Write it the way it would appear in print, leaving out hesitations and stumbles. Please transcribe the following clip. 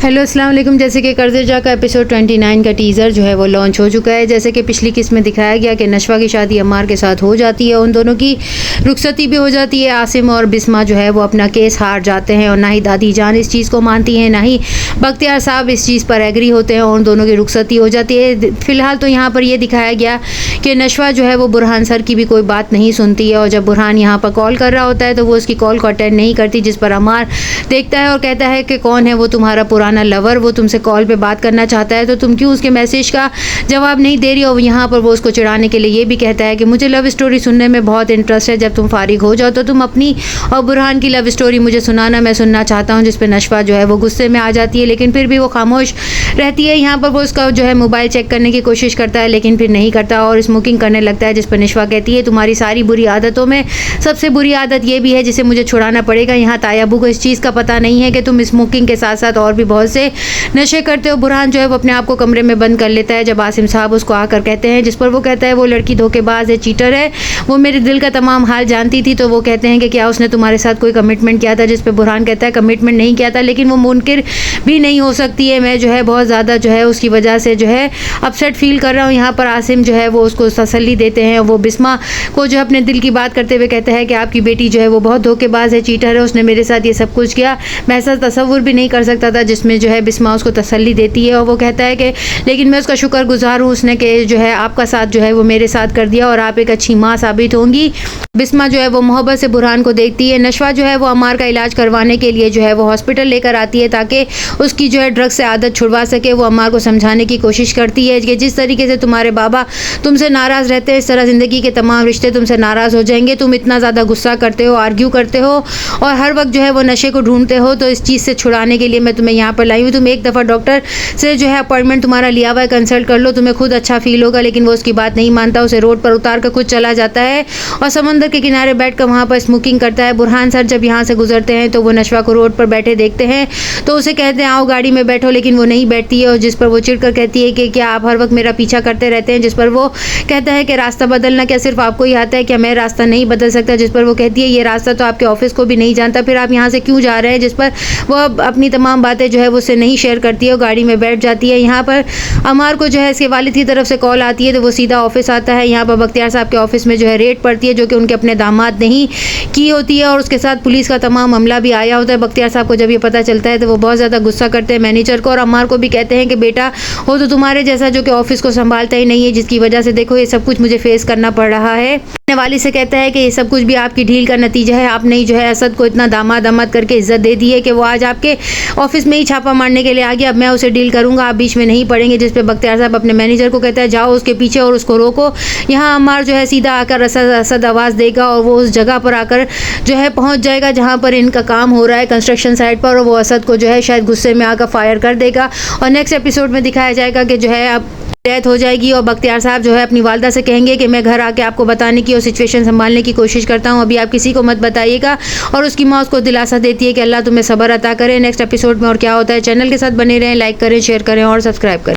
Hello अस्सलाम वालेकुम। जैसे कि कर्ज़ेजा का एपिसोड 29 का टीज़र जो है वो लॉन्च हो चुका है। जैसे कि पिछली किस्त में दिखाया गया कि नशवा की शादी अम्मार के साथ हो जाती है, उन दोनों की रुखसती भी हो जाती है। आसिम और बिस्मा जो है वो अपना केस हार जाते हैं और ना ही दादी जान इस चीज़ को मानती हैं, ना ही बख्तियार साहब इस चीज़ पर एग्री होते हैं और उन दोनों की रुखसती हो जाती है। फ़िलहाल तो यहाँ पर यह दिखाया गया कि नशवा जो है वो बुरहान सर की भी कोई बात नहीं सुनती है और जब बुरहान यहाँ पर कॉल कर रहा होता है तो वो उसकी कॉल को अटेंड नहीं करती, जिस पर अम्मार देखता है और कहता है कि कौन है वो तुम्हारा पुराना लवर, वो तुमसे कॉल पे बात करना चाहता है तो तुम क्यों उसके मैसेज का जवाब नहीं दे रही हो। यहाँ पर वो उसको चिढ़ाने के लिए ये भी कहता है कि मुझे लव स्टोरी सुनने में बहुत इंटरेस्ट है, जब तुम फारिग हो जाओ तो तुम अपनी और बुरहान की लव स्टोरी मुझे सुनाना, मैं सुनना चाहता हूँ। जिस पर नशवा जो है वो गुस्से में आ जाती है, लेकिन फिर भी वो खामोश रहती है। यहाँ पर वो उसका जो है मोबाइल चेक करने की कोशिश करता है लेकिन फिर नहीं करता और स्मोकिंग करने लगता है, जिस पर नशवा कहती है तुम्हारी सारी बुरी आदतों में सबसे बुरी आदत ये भी है जिसे मुझे छुड़ाना पड़ेगा। यहाँ तायाबू को इस चीज़ का पता नहीं है कि तुम स्मोकिंग के साथ साथ और भी बहुत से नशे करते हो। बुरहान जो है वो अपने आप को कमरे में बंद कर लेता है जब आसिम साहब उसको आकर कहते हैं, जिस पर वो कहता है वो लड़की धोखेबाज है, चीटर है, वो मेरे दिल का तमाम हाल जानती थी। तो वो कहते हैं कि क्या उसने तुम्हारे साथ कोई कमिटमेंट किया था, जिस पर बुरहान कहता है कमिटमेंट नहीं किया था, लेकिन वो मुनकिर भी नहीं हो सकती है, मैं जो है बहुत ज़्यादा जो है उसकी वजह से जो है अपसेट फील कर रहा हूँ। यहाँ पर आसिम जो है वो उसको तसल्ली देते हैं। वो बिस्मा को जो अपने दिल की बात करते हुए कहता है कि आपकी बेटी जो है वो बहुत धोखेबाज है, चीटर है, उसने मेरे साथ ये सब कुछ किया, मैं ऐसा तसव्वुर भी नहीं कर सकता था, जिसमें जो है बिस्मा उसको तसल्ली देती है और वो कहता है कि लेकिन मैं उसका शुक्रगुजार हूँ, उसने कि जो है आपका साथ जो है वो मेरे साथ कर दिया और आप एक अच्छी माँ साबित होंगी। बिस्मा जो है वो मोहब्बत से बुरहान को देखती है। नशवा जो है वो अम्मार का इलाज करवाने के लिए जो है वो हॉस्पिटल लेकर आती है ताकि उसकी जो है ड्रग से आदत छुड़वा सके। वो अम्मार को समझाने की कोशिश करती है कि जिस तरीके से तुम्हारे बाबा तुमसे नाराज़ रहते हैं, इस तरह ज़िंदगी के तमाम रिश्ते तुमसे नाराज़ हो जाएंगे। तुम इतना ज़्यादा गुस्सा करते हो, आर्ग्यू करते हो और हर वक्त जो है वो नशे को ढूंढते हो, तो इस चीज़ से छुड़ाने के लिए मैं तुम्हें यहाँ पर लाई हूँ। तुम एक दफ़ा डॉक्टर से जो है अपॉइंटमेंट तुम्हारा लिया हुआ है, कंसल्ट कर लो, तुम्हें खुद अच्छा फील होगा। लेकिन वो उसकी बात नहीं मानता, उसे रोड पर उतार कर खुद चला जाता है और समंदर के किनारे बैठ कर वहाँ पर स्मोकिंग करता है। बुरहान सर जब यहाँ से गुजरते हैं तो वो नशवा को रोड पर बैठे देखते हैं तो उसे कहते हैं आओ गाड़ी में बैठो, लेकिन वो नहीं बैठती है और जिस पर वो चिढ़कर कहती है कि क्या आप हर वक्त मेरा पीछा करते रहते हैं। जिस पर वो कहता है कि रास्ता बदलना क्या सिर्फ आपको ही आता है, क्या मैं रास्ता नहीं बदल सकता। जिस पर वो कहती है ये रास्ता तो आपके ऑफिस को भी नहीं जानता, फिर आप यहाँ से क्यों जा रहे हैं। जिस पर वो अपनी तमाम बातें जो है वो उससे नहीं शेयर करती है और गाड़ी में बैठ जाती है। यहाँ पर अम्मार को जो है इसके वालिद की तरफ से कॉल आती है तो वो सीधा ऑफिस आता है। यहाँ पर बख्तियार साहब के ऑफिस में जो है रेड पड़ती है जो कि उनके अपने दामाद ने ही की होती है और उसके साथ पुलिस का तमाम अमला भी आया होता है। बख्तियार साहब को जब ये पता चलता है तो वो बहुत ज़्यादा गुस्सा करते हैं मैनेजर को और अम्मार को भी कहते हैं कि बेटा हो तो तुम्हारे जैसा जो कि ऑफिस को संभालता ही नहीं है, जिसकी वजह से देखो ये सब कुछ मुझे फेस करना पड़ रहा है। वाली से कहता है कि ये सब कुछ भी आपकी ढील का नतीजा है, आपने जो है असद को इतना दामाद करके इज्जत दे दी है कि वो आज आपके ऑफिस में ही छापा मारने के लिए आ गया, अब मैं उसे डील करूंगा, आप बीच में नहीं पड़ेंगे। जिस पे बख्तियार साहब अपने मैनेजर को कहता है जाओ उसके पीछे और उसको रोको। यहाँ अम्मार जो है सीधा आकर असद आवाज़ देगा और वो उस जगह पर आकर जो है पहुँच जाएगा जहाँ पर इनका काम हो रहा है कंस्ट्रक्शन साइट पर, और वो असद को जो है शायद गुस्से में आकर फायर कर देगा और नेक्स्ट एपिसोड में दिखाया जाएगा कि जो है अब डेथ हो जाएगी और बख्तियार साहब जो है अपनी वालदा से कहेंगे कि मैं घर आके आपको बताने की और सिचुएशन संभालने की कोशिश करता हूँ, अभी आप किसी को मत बताइएगा। और उसकी माँ उसको दिलासा देती है कि अल्लाह तुम्हें सब्र अता करे। नेक्स्ट एपिसोड में और क्या होता है, चैनल के साथ बने रहें, लाइक करें, शेयर करें और सब्सक्राइब करें।